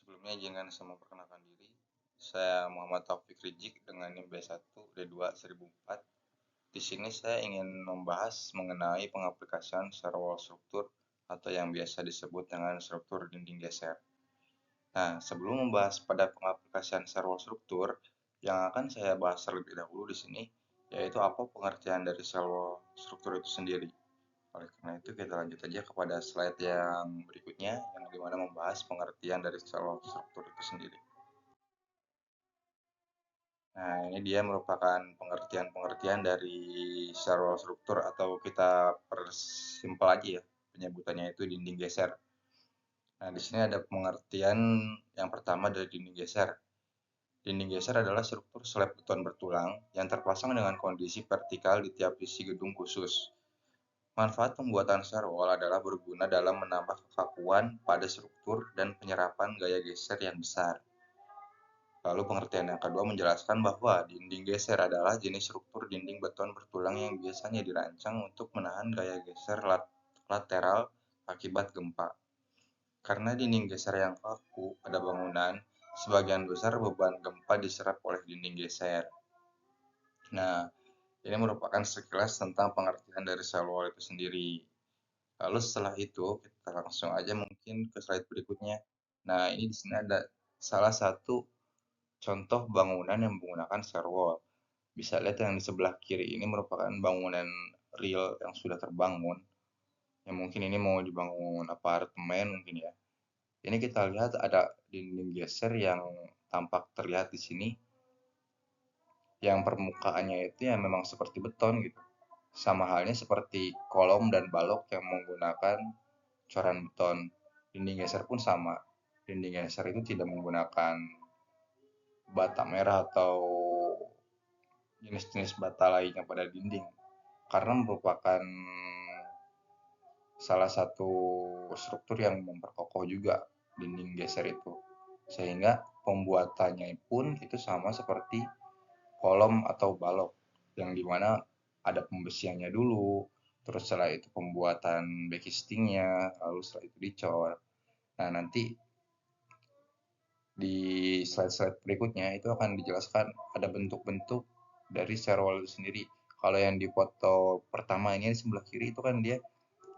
Sebelumnya izinkan saya memperkenalkan diri. Saya Muhammad Taufik Rizik dengan NIM B1D2 1004. Di sini saya ingin membahas mengenai pengaplikasian secara wall struktur atau yang biasa disebut dengan struktur dinding geser. Nah, sebelum membahas pada pengaplikasian secara wall struktur, yang akan saya bahas terlebih dahulu di sini yaitu apa pengertian dari sel wall struktur itu sendiri. Oleh karena itu kita lanjut aja kepada slide yang berikutnya yang dimana membahas pengertian dari sel wall struktur itu sendiri. Nah, ini dia merupakan pengertian-pengertian dari sel wall struktur atau kita persimpel aja ya penyebutannya itu dinding geser. Nah, di sini ada pengertian yang pertama dari dinding geser. Dinding geser adalah struktur slab beton bertulang yang terpasang dengan kondisi vertikal di tiap sisi gedung khusus. Manfaat pembuatan serwall adalah berguna dalam menambah kekakuan pada struktur dan penyerapan gaya geser yang besar. Lalu pengertian yang kedua menjelaskan bahwa dinding geser adalah jenis struktur dinding beton bertulang yang biasanya dirancang untuk menahan gaya geser lateral akibat gempa. Karena dinding geser yang kaku pada bangunan, sebagian besar beban gempa diserap oleh dinding geser. Nah, ini merupakan sekilas tentang pengertian dari sel wall itu sendiri. Lalu setelah itu kita langsung aja mungkin ke slide berikutnya. Nah, ini di sini ada salah satu contoh bangunan yang menggunakan sel wall. Bisa lihat yang di sebelah kiri ini merupakan bangunan real yang sudah terbangun. Yang mungkin ini mau dibangun apartemen mungkin ya. Ini kita lihat ada dinding geser yang tampak terlihat di sini yang permukaannya itu ya memang seperti beton gitu. Sama halnya seperti kolom dan balok yang menggunakan coran beton. Dinding geser pun sama. Dinding geser itu tidak menggunakan bata merah atau jenis-jenis bata lainnya pada dinding karena merupakan salah satu struktur yang memperkokoh juga dinding geser itu. Sehingga pembuatannya pun itu sama seperti kolom atau balok yang dimana ada pembesiannya dulu, terus setelah itu pembuatan backcastingnya, lalu setelah itu dicor. Nah, nanti di slide-slide berikutnya itu akan dijelaskan ada bentuk-bentuk dari serwall itu sendiri. Kalau yang di foto pertama ini di sebelah kiri itu kan dia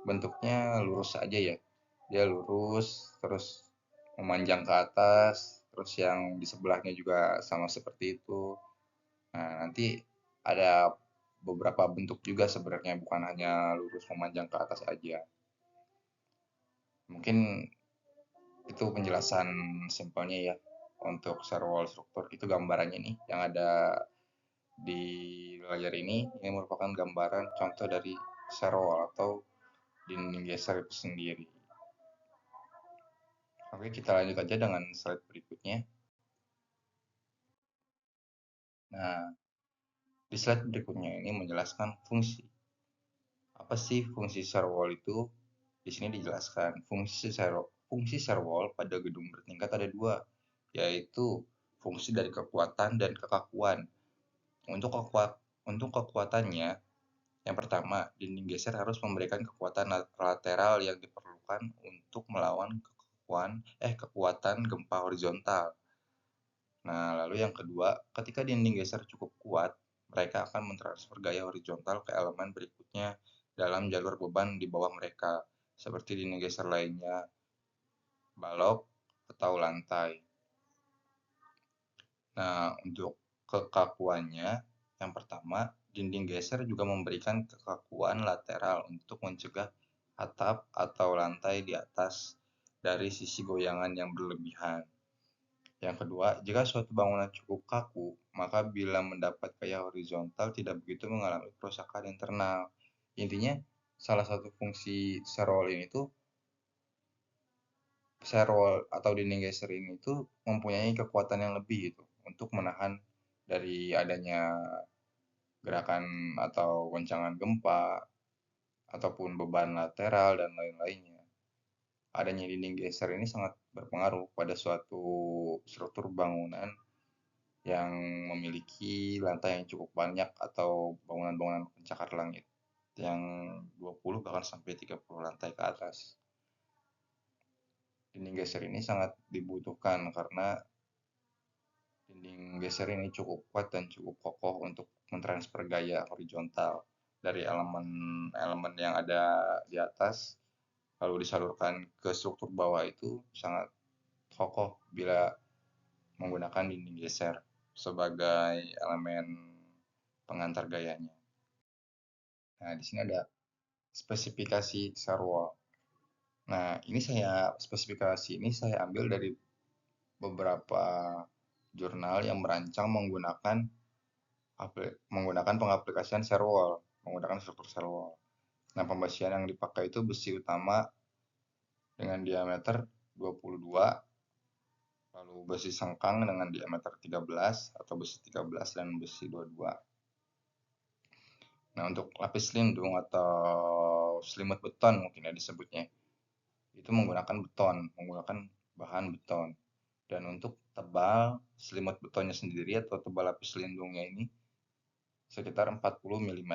bentuknya lurus aja ya. Dia lurus terus memanjang ke atas, terus yang di sebelahnya juga sama seperti itu. Nah, nanti ada beberapa bentuk juga sebenarnya bukan hanya lurus memanjang ke atas aja. Mungkin itu penjelasan simpelnya ya untuk serwall struktur. Itu gambarannya nih yang ada di layar ini merupakan gambaran contoh dari serwall atau dinding geser itu sendiri. Oke, kita lanjut aja dengan slide berikutnya. Nah, di slide berikutnya ini menjelaskan fungsi. Apa sih fungsi serwall itu? Di sini dijelaskan fungsi serwall pada gedung bertingkat ada dua, yaitu fungsi dari kekuatan dan kekakuan. Untuk untuk kekuatannya, yang pertama, dinding geser harus memberikan kekuatan lateral yang diperlukan untuk melawan kekuatan gempa horizontal. Nah, lalu yang kedua, ketika dinding geser cukup kuat, mereka akan mentransfer gaya horizontal ke elemen berikutnya dalam jalur beban di bawah mereka, seperti dinding geser lainnya, balok, atau lantai. Nah, untuk kekakuannya, yang pertama, dinding geser juga memberikan kekakuan lateral untuk mencegah atap atau lantai di atas dari sisi goyangan yang berlebihan. Yang kedua, jika suatu bangunan cukup kaku, maka bila mendapat gaya horizontal tidak begitu mengalami kerusakan internal. Intinya, salah satu fungsi serwall ini tuh serwall atau dinding geser ini tuh mempunyai kekuatan yang lebih gitu untuk menahan dari adanya gerakan atau goncangan gempa ataupun beban lateral dan lain-lainnya. Adanya dinding geser ini sangat berpengaruh pada suatu struktur bangunan yang memiliki lantai yang cukup banyak atau bangunan-bangunan pencakar langit yang 20 bahkan sampai 30 lantai ke atas. Dinding geser ini sangat dibutuhkan karena dinding geser ini cukup kuat dan cukup kokoh untuk mentransfer gaya horizontal dari elemen-elemen yang ada di atas lalu disalurkan ke struktur bawah itu sangat kokoh bila menggunakan dinding geser sebagai elemen pengantar gayanya. Nah, di sini ada spesifikasi serwal. Nah, spesifikasi ini saya ambil dari beberapa jurnal yang merancang menggunakan pengaplikasian serwal, menggunakan struktur serwal. Nah, pembesian yang dipakai itu besi utama dengan diameter 22, lalu besi sengkang dengan diameter 13 atau besi 13 dan besi 22. Nah, untuk lapis lindung atau selimut beton mungkin ya disebutnya, itu menggunakan bahan beton. Dan untuk tebal selimut betonnya sendiri atau tebal lapis lindungnya ini sekitar 40 mm.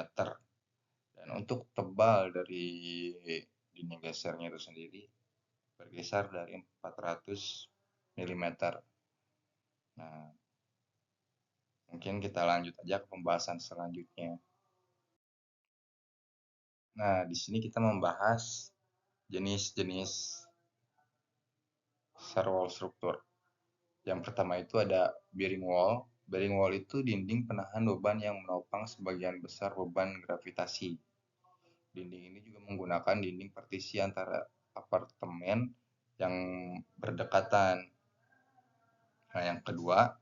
Dan untuk tebal dari dinding gesernya itu sendiri berkisar dari 400 mm. Nah, mungkin kita lanjut aja ke pembahasan selanjutnya. Nah, di sini kita membahas jenis-jenis serwal struktur. Yang pertama itu ada bearing wall. Bearing wall itu dinding penahan beban yang menopang sebagian besar beban gravitasi. Dinding ini juga menggunakan dinding partisi antara apartemen yang berdekatan. Nah, yang kedua,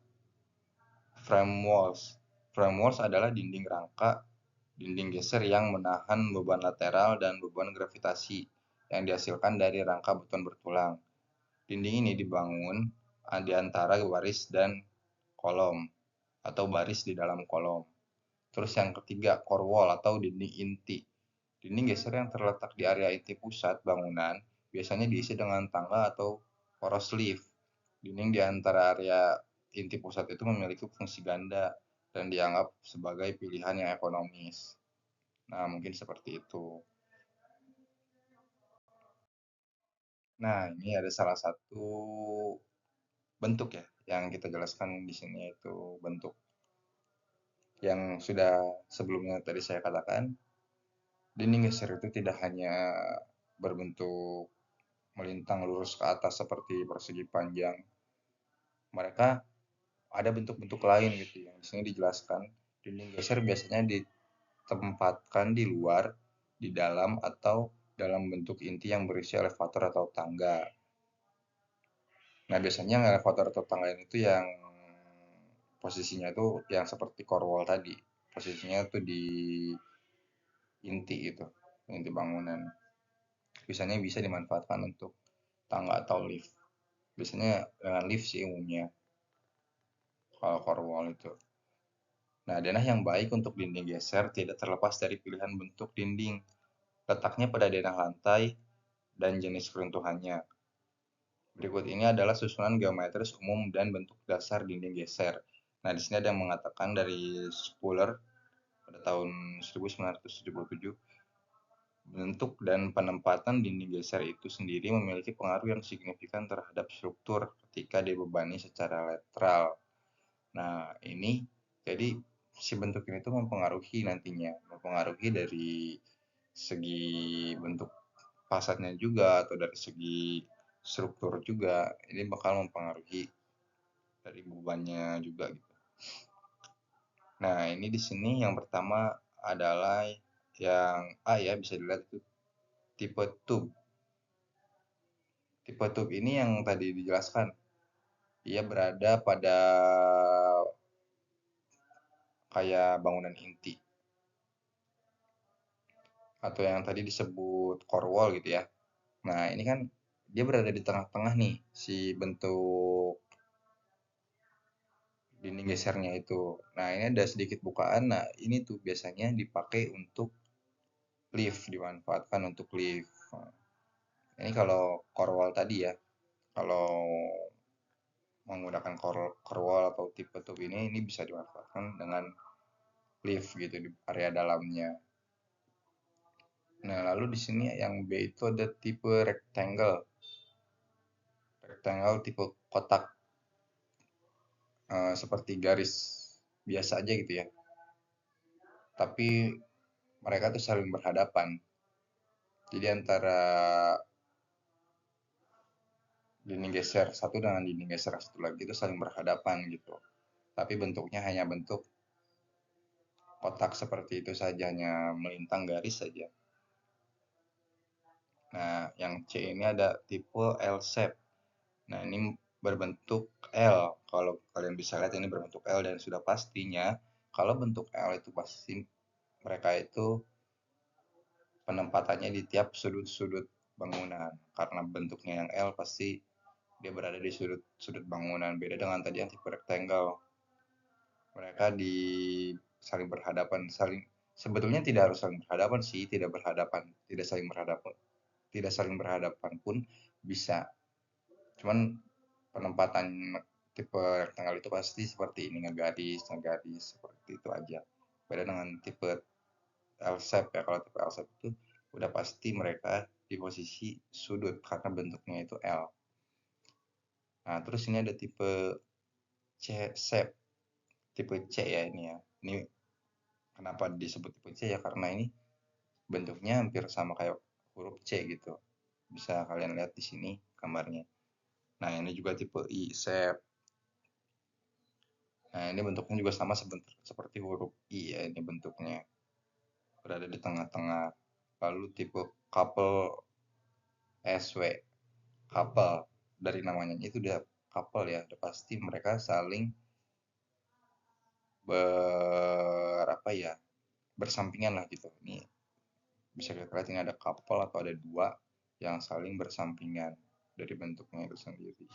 frame walls. Frame walls adalah dinding rangka, dinding geser yang menahan beban lateral dan beban gravitasi yang dihasilkan dari rangka beton bertulang. Dinding ini dibangun di antara baris dan kolom atau baris di dalam kolom. Terus yang ketiga, core wall atau dinding inti. Dinding geser yang terletak di area inti pusat bangunan biasanya diisi dengan tangga atau poros lift. Dinding di antara area inti pusat itu memiliki fungsi ganda dan dianggap sebagai pilihan yang ekonomis. Nah, mungkin seperti itu. Nah, ini ada salah satu bentuk ya yang kita jelaskan di sini, yaitu bentuk yang sudah sebelumnya tadi saya katakan. Dinding geser itu tidak hanya berbentuk melintang lurus ke atas seperti persegi panjang. Mereka ada bentuk-bentuk lain gitu yang di sini dijelaskan. Dinding geser biasanya ditempatkan di luar, di dalam, atau dalam bentuk inti yang berisi elevator atau tangga. Nah, biasanya elevator atau tangga itu yang posisinya itu yang seperti core wall tadi. Posisinya itu di inti itu, inti bangunan. Biasanya bisa dimanfaatkan untuk tangga atau lift. Biasanya dengan lift sih umumnya kalau core wall itu. Nah, denah yang baik untuk dinding geser tidak terlepas dari pilihan bentuk dinding, letaknya pada denah lantai, dan jenis keruntuhannya. Berikut ini adalah susunan geometris umum dan bentuk dasar dinding geser. Nah, di sini ada yang mengatakan dari Spuller pada tahun 1977, bentuk dan penempatan dinding geser itu sendiri memiliki pengaruh yang signifikan terhadap struktur ketika dibebani secara lateral. Nah, ini jadi si bentuk ini tuh mempengaruhi dari segi bentuk fasadnya juga atau dari segi struktur juga. Ini bakal mempengaruhi dari bebannya juga gitu. Nah, ini di sini yang pertama adalah yang A ya, bisa dilihat itu tipe tube. Tipe tube ini yang tadi dijelaskan, ia berada pada kayak bangunan inti atau yang tadi disebut core wall gitu ya. Nah, ini kan dia berada di tengah-tengah nih si bentuk dinding gesernya itu. Nah, ini ada sedikit bukaan. Nah, ini tuh biasanya dipakai untuk lift, dimanfaatkan untuk lift. Nah, ini kalau core wall tadi ya, kalau menggunakan core wall atau tipe tube ini bisa dimanfaatkan dengan lift gitu di area dalamnya. Nah, lalu di sini yang B itu ada tipe rectangle. rectangle tipe kotak, seperti garis biasa aja gitu ya. Tapi mereka tuh saling berhadapan. Jadi antara dinding geser satu dengan dinding geser satu lagi itu saling berhadapan gitu. Tapi bentuknya hanya bentuk kotak seperti itu saja, hanya melintang garis saja. Nah, yang C ini ada tipe L shape. Nah, ini berbentuk L. Kalau kalian bisa lihat ini berbentuk L, dan sudah pastinya kalau bentuk L itu pasti mereka itu penempatannya di tiap sudut-sudut bangunan. Karena bentuknya yang L pasti dia berada di sudut-sudut bangunan. Beda dengan tadi yang tipe rectangle. Mereka di saling berhadapan, sebetulnya tidak harus saling berhadapan sih, tidak saling berhadapan pun bisa. Cuman penempatan tipe rectangle itu pasti seperti ini, ngegadis seperti itu aja. Beda dengan tipe L shape ya, kalau tipe L shape itu udah pasti mereka di posisi sudut karena bentuknya itu L. Nah, terus ini ada tipe C shape, tipe C ya ini ya. Ini kenapa disebut tipe C ya, karena ini bentuknya hampir sama kayak huruf C gitu. Bisa kalian lihat di sini gambarnya. Nah, ini juga tipe I shape. Nah, ini bentuknya juga sama seperti huruf I ya, ini bentuknya. Berada di tengah-tengah. Lalu tipe couple SW. Couple, dari namanya itu udah couple ya, udah pasti mereka saling bersampingan lah gitu. Ini bisa kita lihat ini ada couple atau ada dua yang saling bersampingan dari bentuknya itu sendiri.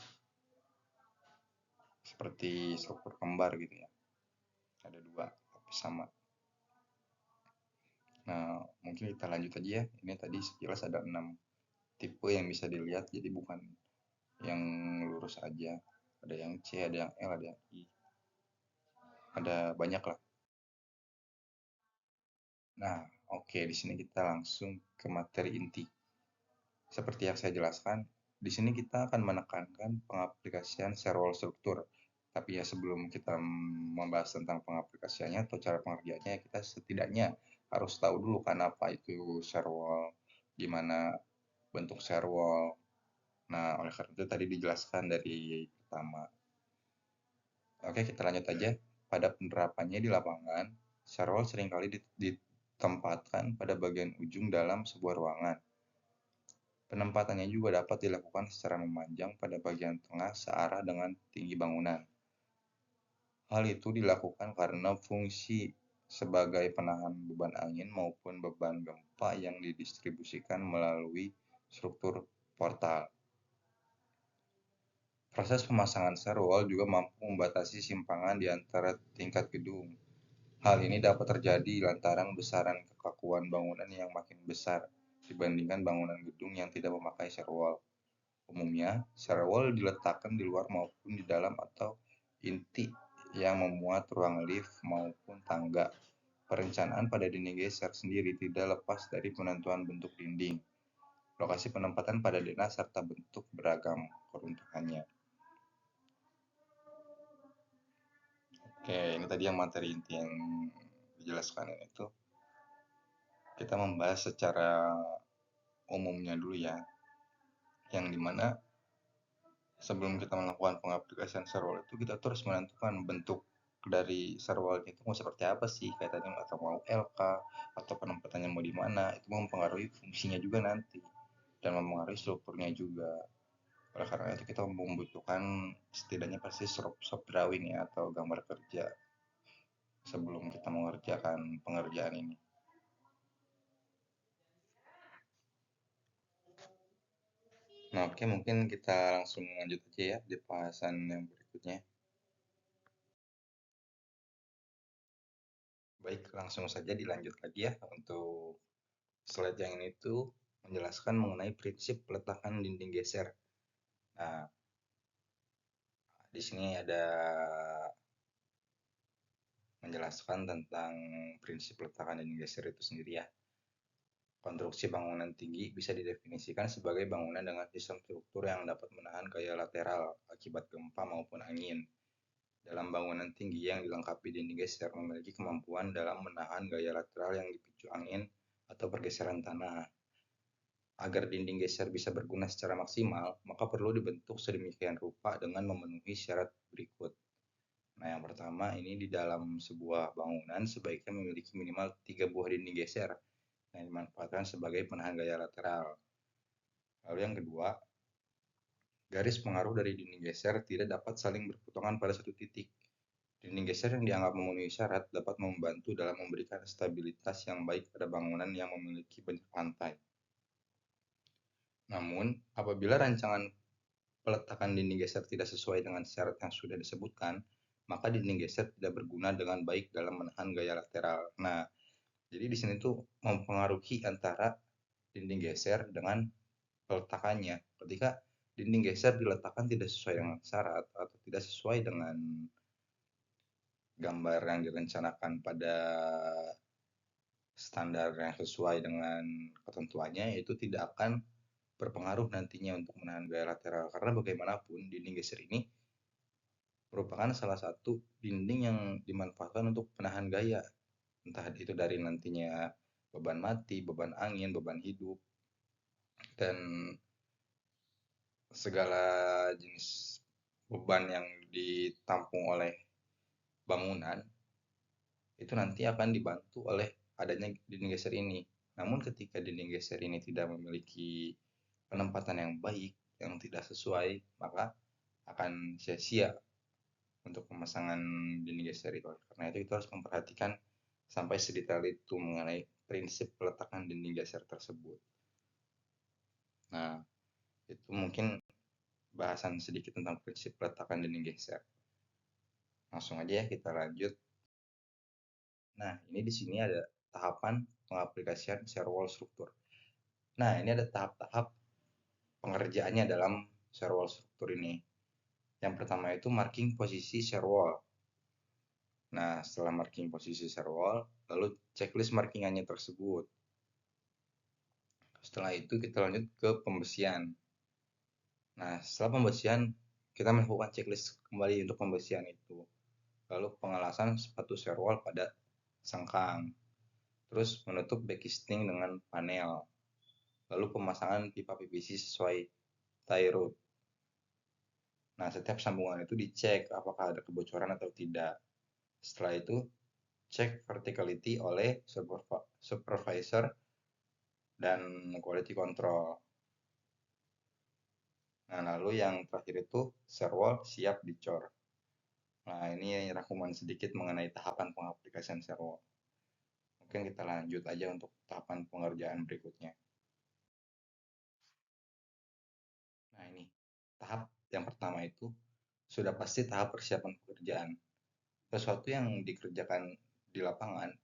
Seperti struktur kembar gitu ya. Ada dua tapi sama. Nah, mungkin kita lanjut aja ya. Ini tadi sekilas ada 6 tipe yang bisa dilihat, jadi bukan yang lurus aja. Ada yang C, ada yang L, ada yang I. Ada banyak lah. Nah, oke, di sini kita langsung ke materi inti. Seperti yang saya jelaskan, di sini kita akan menekankan pengaplikasian share wall struktur. Tapi ya sebelum kita membahas tentang pengaplikasiannya atau cara pengerjaannya, kita setidaknya harus tahu dulu kan apa itu share wall, gimana bentuk share wall. Nah, oleh karena itu tadi dijelaskan dari pertama. Oke, kita lanjut aja. Pada penerapannya di lapangan, share wall seringkali ditempatkan pada bagian ujung dalam sebuah ruangan. Penempatannya juga dapat dilakukan secara memanjang pada bagian tengah searah dengan tinggi bangunan. Hal itu dilakukan karena fungsi sebagai penahan beban angin maupun beban gempa yang didistribusikan melalui struktur portal. Proses pemasangan share wall juga mampu membatasi simpangan di antara tingkat gedung. Hal ini dapat terjadi lantaran besaran kekakuan bangunan yang makin besar dibandingkan bangunan gedung yang tidak memakai share wall. Umumnya, share wall diletakkan di luar maupun di dalam atau inti yang memuat ruang lift maupun tangga. Perencanaan pada dinding geser sendiri tidak lepas dari penentuan bentuk dinding, lokasi penempatan pada denah, serta bentuk beragam keruntuhannya. Oke, ini tadi yang materi inti yang dijelaskan itu. Kita membahas secara umumnya dulu ya, yang dimana sebelum kita melakukan pengaplikasian share itu kita terus menentukan bentuk dari share itu mau seperti apa sih, kayak tadi atau mau LK atau penempatannya mau di mana, itu mempengaruhi fungsinya juga nanti dan mempengaruhi strukturnya juga. Oleh karena itu kita membutuhkan setidaknya pasti shop drawing ya atau gambar kerja sebelum kita mengerjakan pengerjaan ini. Nah, oke, mungkin kita langsung lanjut aja ya di bahasan yang berikutnya. Baik, langsung saja dilanjut lagi ya untuk slide yang ini tuh menjelaskan mengenai prinsip peletakan dinding geser. Nah, di sini ada menjelaskan tentang prinsip peletakan dinding geser itu sendiri ya. Konstruksi bangunan tinggi bisa didefinisikan sebagai bangunan dengan sistem struktur yang dapat menahan gaya lateral akibat gempa maupun angin. Dalam bangunan tinggi yang dilengkapi dinding geser memiliki kemampuan dalam menahan gaya lateral yang dipicu angin atau pergeseran tanah. Agar dinding geser bisa berguna secara maksimal, maka perlu dibentuk sedemikian rupa dengan memenuhi syarat berikut. Nah, yang pertama ini di dalam sebuah bangunan sebaiknya memiliki minimal 3 buah dinding geser yang dimanfaatkan sebagai penahan gaya lateral. Lalu yang kedua, garis pengaruh dari dinding geser tidak dapat saling berpotongan pada satu titik. Dinding geser yang dianggap memenuhi syarat dapat membantu dalam memberikan stabilitas yang baik pada bangunan yang memiliki banyak lantai. Namun, apabila rancangan peletakan dinding geser tidak sesuai dengan syarat yang sudah disebutkan, maka dinding geser tidak berguna dengan baik dalam menahan gaya lateral. Nah, jadi di sini tuh mempengaruhi antara dinding geser dengan peletakannya. Ketika dinding geser diletakkan tidak sesuai dengan syarat atau tidak sesuai dengan gambar yang direncanakan pada standar yang sesuai dengan ketentuannya, itu tidak akan berpengaruh nantinya untuk menahan gaya lateral. Karena bagaimanapun dinding geser ini merupakan salah satu dinding yang dimanfaatkan untuk penahan gaya. Entah itu dari nantinya beban mati, beban angin, beban hidup, dan segala jenis beban yang ditampung oleh bangunan itu nanti akan dibantu oleh adanya dinding geser ini. Namun ketika dinding geser ini tidak memiliki penempatan yang baik, yang tidak sesuai, maka akan sia-sia untuk pemasangan dinding geser itu. Karena itu kita harus memperhatikan sampai sedetail itu mengenai prinsip peletakan dinding geser tersebut. Nah, itu mungkin bahasan sedikit tentang prinsip peletakan dinding geser. Langsung aja ya kita lanjut. Nah, ini di sini ada tahapan pengaplikasian shear wall struktur. Nah, ini ada tahap-tahap pengerjaannya dalam shear wall struktur ini. Yang pertama itu marking posisi shear wall. Nah, setelah marking posisi shear wall, lalu checklist markingannya tersebut. Setelah itu kita lanjut ke pembesian. Nah, setelah pembesian, kita melakukan checklist kembali untuk pembesian itu. Lalu pengelasan sepatu shear wall pada sengkang. Terus menutup backisting dengan panel. Lalu pemasangan pipa PVC sesuai tie rod. Nah, setiap sambungan itu dicek apakah ada kebocoran atau tidak. Setelah itu, cek verticality oleh supervisor dan quality control. Nah, lalu yang terakhir itu shear wall siap dicor. Nah, ini rangkuman sedikit mengenai tahapan pengaplikasian shear wall. Mungkin kita lanjut aja untuk tahapan pengerjaan berikutnya. Nah, ini tahap yang pertama itu sudah pasti tahap persiapan pekerjaan. Sesuatu yang dikerjakan di lapangan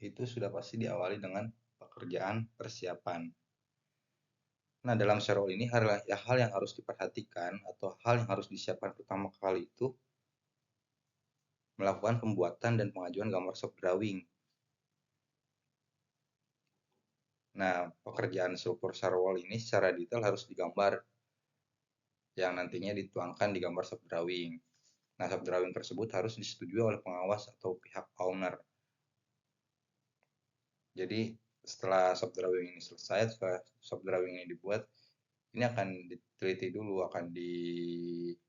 itu sudah pasti diawali dengan pekerjaan persiapan. Nah, dalam shear wall ini hal yang harus diperhatikan atau hal yang harus disiapkan pertama kali itu melakukan pembuatan dan pengajuan gambar shop drawing. Nah, pekerjaan struktur shear wall ini secara detail harus digambar yang nantinya dituangkan di gambar shop drawing. Nah, shop drawing tersebut harus disetujui oleh pengawas atau pihak owner. Jadi, setelah shop drawing ini selesai, setelah shop drawing ini dibuat, ini akan diteliti dulu, akan diuji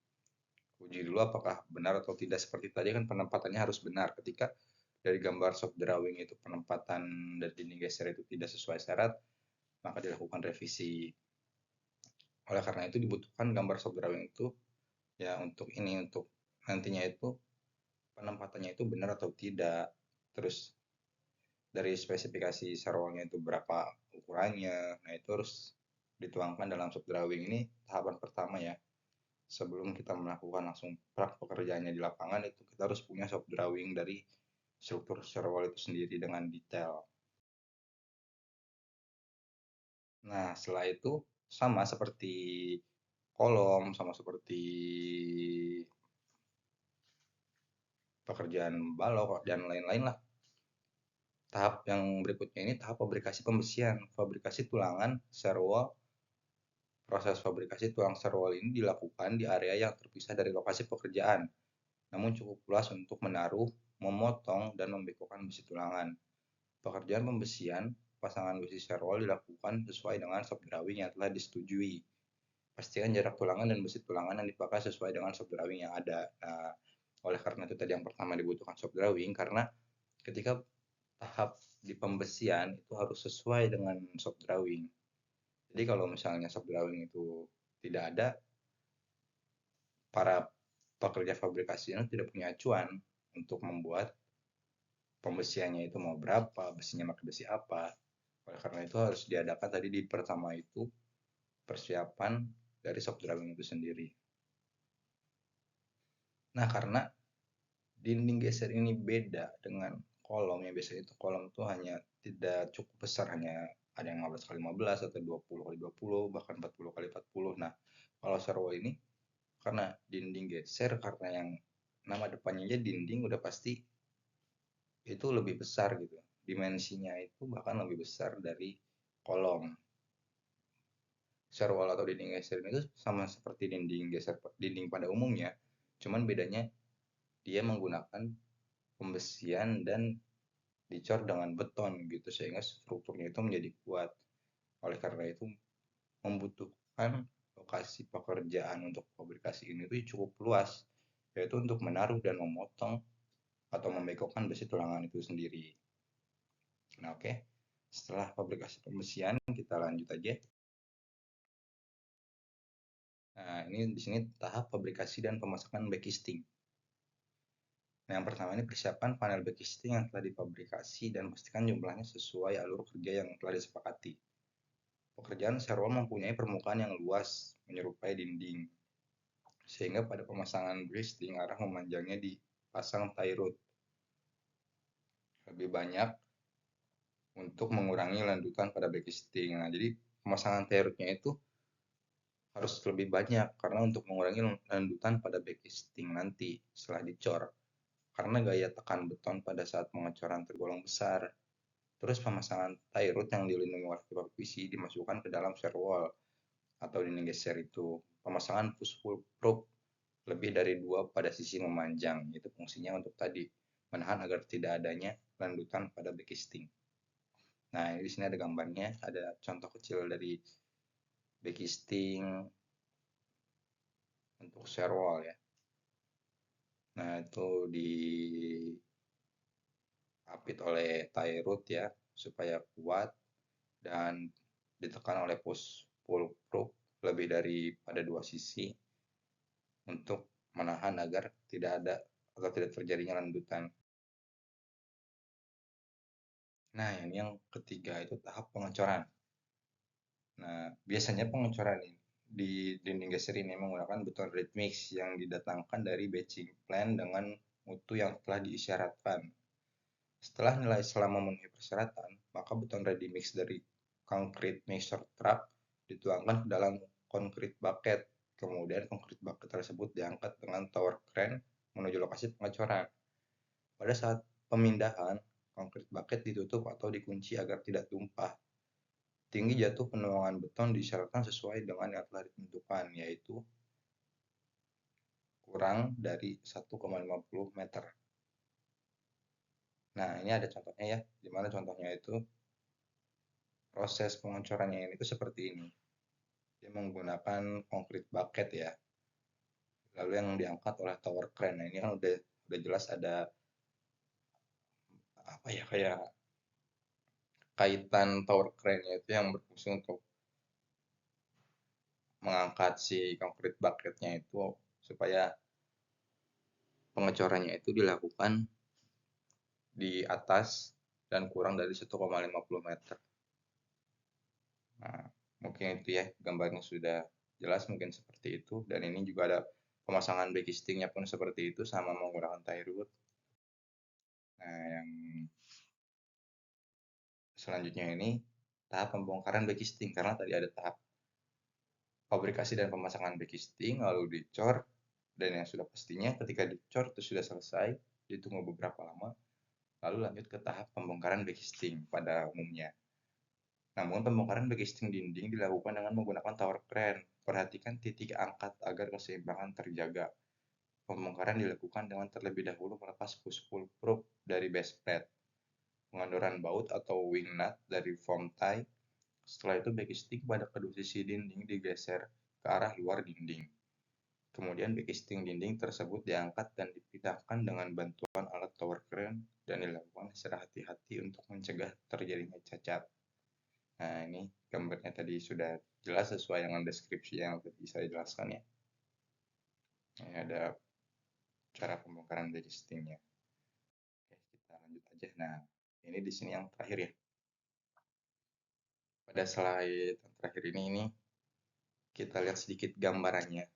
dulu apakah benar atau tidak. Seperti tadi kan penempatannya harus benar. Ketika dari gambar shop drawing itu penempatan dari dinding geser itu tidak sesuai syarat, maka dilakukan revisi. Oleh karena itu dibutuhkan gambar shop drawing itu ya untuk nantinya itu penempatannya itu benar atau tidak. Terus dari spesifikasi sarwalnya itu berapa ukurannya. Nah, itu harus dituangkan dalam shop drawing. Ini tahapan pertama ya. Sebelum kita melakukan langsung pekerjaannya di lapangan, itu kita harus punya shop drawing dari struktur sarwal itu sendiri dengan detail. Nah, setelah itu sama seperti kolom, sama seperti pekerjaan balok dan lain-lain lah. Tahap yang berikutnya ini tahap fabrikasi pembesian. Fabrikasi tulangan serwol. Proses fabrikasi tulang serwol ini dilakukan di area yang terpisah dari lokasi pekerjaan, namun cukup luas untuk menaruh, memotong, dan membekukan besi tulangan. Pekerjaan pembesian pasangan besi serwol dilakukan sesuai dengan shop drawing yang telah disetujui. Pastikan jarak tulangan dan besi tulangan yang dipakai sesuai dengan shop drawing yang ada. Nah, oleh karena itu tadi yang pertama dibutuhkan shop drawing, karena ketika tahap di pembesian itu harus sesuai dengan shop drawing. Jadi kalau misalnya shop drawing itu tidak ada, para pekerja fabrikasi itu tidak punya acuan untuk membuat pembesiannya itu mau berapa, besinya pakai besi apa. Oleh karena itu harus diadakan tadi di pertama itu persiapan dari shop drawing itu sendiri. Nah, karena dinding geser ini beda dengan kolom, yang biasanya itu kolom itu hanya tidak cukup besar, hanya ada yang 15 kali 15 atau 20 kali 20, bahkan 40 kali 40. Nah, kalau serwo ini karena dinding geser, karena yang nama depannya aja dinding, udah pasti itu lebih besar gitu. Dimensinya itu bahkan lebih besar dari kolom. Serwall atau dinding geser itu sama seperti dinding geser dinding pada umumnya, cuman bedanya dia menggunakan pembesian dan dicor dengan beton gitu, sehingga strukturnya itu menjadi kuat. Oleh karena itu membutuhkan lokasi pekerjaan untuk fabrikasi ini tuh cukup luas, yaitu untuk menaruh dan memotong atau membekokkan besi tulangan itu sendiri. Nah, oke. Setelah fabrikasi pembesian, kita lanjut aja. Nah, ini di sini tahap fabrikasi dan pemasakan backcasting. Nah, yang pertama ini persiapan panel backcasting yang telah difabrikasi dan pastikan jumlahnya sesuai alur kerja yang telah disepakati. Pekerjaan serwol mempunyai permukaan yang luas, menyerupai dinding, sehingga pada pemasangan backcasting arah memanjangnya dipasang tie rod lebih banyak untuk mengurangi landutan pada backcasting. Nah, jadi pemasangan tie rodnya itu harus lebih banyak karena untuk mengurangi landutan pada backcasting nanti setelah dicor. Karena gaya tekan beton pada saat pengecoran tergolong besar. Terus pemasangan tie rod yang dilindungi oleh pipa PVC dimasukkan ke dalam serwol atau dinding geser itu. Pemasangan push pull probe lebih dari 2 pada sisi memanjang. Itu fungsinya untuk tadi menahan agar tidak adanya landutan pada backcasting. Nah, di sini ada gambarnya, ada contoh kecil dari backcasting untuk serwol ya. Nah, itu diapit oleh tie rod ya supaya kuat dan ditekan oleh push pull probe lebih daripada 2 sisi untuk menahan agar tidak ada atau tidak terjadinya landutan. Nah, ini yang ketiga itu tahap pengecoran. Nah, biasanya pengecoran ini di dinding geser ini menggunakan beton ready mix yang didatangkan dari batching plant dengan mutu yang telah diisyaratkan. Setelah nilai selama memenuhi persyaratan, maka beton ready mix dari concrete mixer truck dituangkan ke dalam concrete bucket. Kemudian concrete bucket tersebut diangkat dengan tower crane menuju lokasi pengecoran. Pada saat pemindahan, concrete bucket ditutup atau dikunci agar tidak tumpah. Tinggi jatuh penuangan beton disyaratkan sesuai dengan yang telah ditentukan, yaitu kurang dari 1,50 meter. Nah, ini ada contohnya ya, dimana contohnya itu proses pengecorannya ini itu seperti ini. Dia menggunakan concrete bucket ya, lalu yang diangkat oleh tower crane. Nah, ini kan udah jelas ada apa ya, kayak kaitan tower crane itu yang berfungsi untuk mengangkat si concrete bucketnya itu supaya pengecorannya itu dilakukan di atas dan kurang dari 1,50 meter. Nah, mungkin itu ya, gambarnya sudah jelas mungkin seperti itu. Dan ini juga ada pemasangan backcastingnya pun seperti itu sama menggunakan tie rod. Nah, yang selanjutnya ini tahap pembongkaran backcasting, karena tadi ada tahap fabrikasi dan pemasangan backcasting lalu dicor, dan yang sudah pastinya ketika dicor itu sudah selesai, ditunggu beberapa lama, Lalu lanjut ke tahap pembongkaran backcasting pada umumnya. Namun pembongkaran backcasting dinding dilakukan dengan menggunakan tower crane. Perhatikan titik angkat agar keseimbangan terjaga. Pembongkaran dilakukan dengan terlebih dahulu melepas push-pull probe dari base plate, pengandoran baut atau wing nut dari foam tie. Setelah itu backcasting pada kedua sisi dinding digeser ke arah luar dinding. Kemudian backcasting dinding tersebut diangkat dan dipindahkan dengan bantuan alat tower crane dan dilakukan secara hati-hati untuk mencegah terjadinya cacat. Nah, ini gambarnya tadi sudah jelas sesuai dengan deskripsi yang tadi saya jelaskan ya. Ini ada cara pembongkaran backcastingnya. Oke, kita lanjut aja. Nah, ini di sini yang terakhir ya. Pada slide yang terakhir ini kita lihat sedikit gambarannya.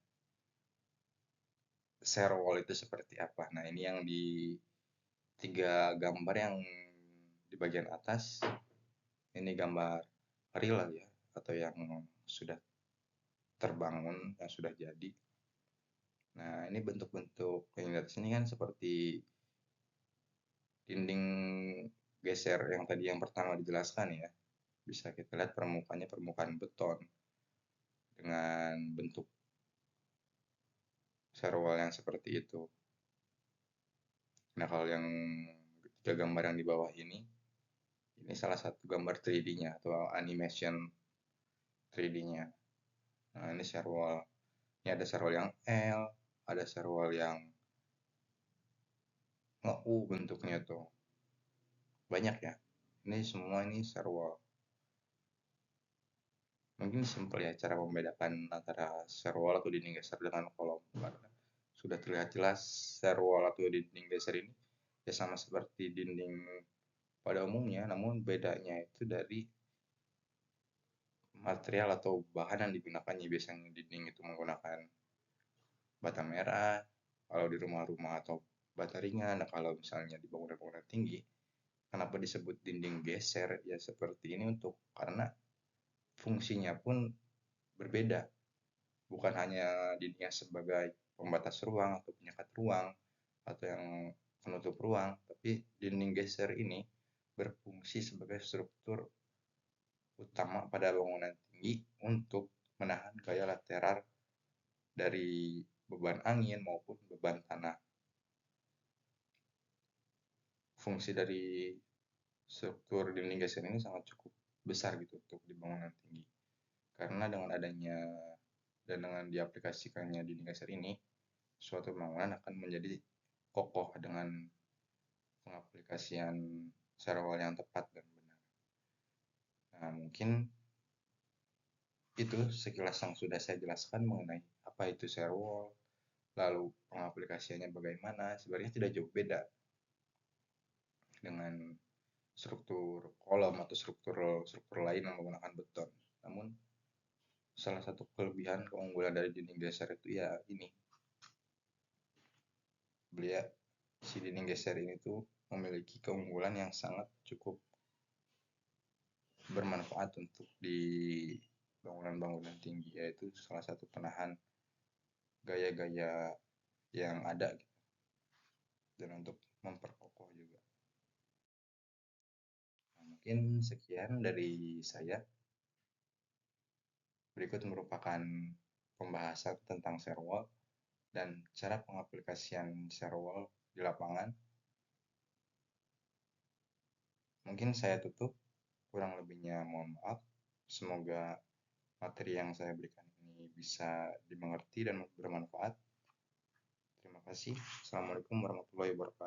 Share wall itu seperti apa. Nah, ini yang di 3 gambar yang di bagian atas. Ini gambar real ya, atau yang sudah terbangun, yang sudah jadi. Nah, ini bentuk-bentuk yang di atas ini kan seperti dinding geser yang tadi yang pertama dijelaskan ya. Bisa kita lihat permukaannya permukaan beton dengan bentuk serwal yang seperti itu. Nah, kalau yang 3 gambar yang di bawah ini salah satu gambar 3D-nya atau animation 3D-nya. Nah, ini serwal. Ini ada serwal yang L, ada serwal yang nge-U bentuknya tuh. Banyak ya. Ini semua ini serwal. Mungkin simpel ya cara membedakan antara serwal atau dinding geser dengan kolom. Karena sudah terlihat jelas serwal atau dinding geser ini ya sama seperti dinding pada umumnya, namun bedanya itu dari material atau bahan yang digunakannya. Biasanya dinding itu menggunakan bata merah, kalau di rumah-rumah atau bata ringan. Nah, kalau misalnya di bangunan-bangunan tinggi, kenapa disebut dinding geser? Ya seperti ini karena fungsinya pun berbeda. Bukan hanya dindingnya sebagai pembatas ruang atau penyekat ruang atau yang penutup ruang, tapi dinding geser ini berfungsi sebagai struktur utama pada bangunan tinggi untuk menahan gaya lateral dari beban angin maupun beban tanah. Fungsi dari struktur dinding geser ini sangat cukup besar gitu untuk di bangunan tinggi. Karena dengan adanya dan dengan diaplikasikannya dinding geser ini, suatu bangunan akan menjadi kokoh dengan pengaplikasian serwal yang tepat dan benar. Nah, mungkin itu sekilas yang sudah saya jelaskan mengenai apa itu serwal, lalu pengaplikasiannya bagaimana. Sebenarnya tidak jauh beda dengan struktur kolom atau struktur lain yang menggunakan beton. Namun salah satu kelebihan keunggulan dari dinding geser itu ya ini, si dinding geser ini tuh memiliki keunggulan yang sangat cukup bermanfaat untuk di bangunan-bangunan tinggi, yaitu salah satu penahan gaya-gaya yang ada gitu, dan untuk memperkokoh juga. Nah, mungkin sekian dari saya. Berikut merupakan pembahasan tentang serwal dan cara pengaplikasian serwal di lapangan. Mungkin saya tutup, kurang lebihnya mohon maaf. Semoga materi yang saya berikan ini bisa dimengerti dan bermanfaat. Terima kasih. Assalamualaikum warahmatullahi wabarakatuh.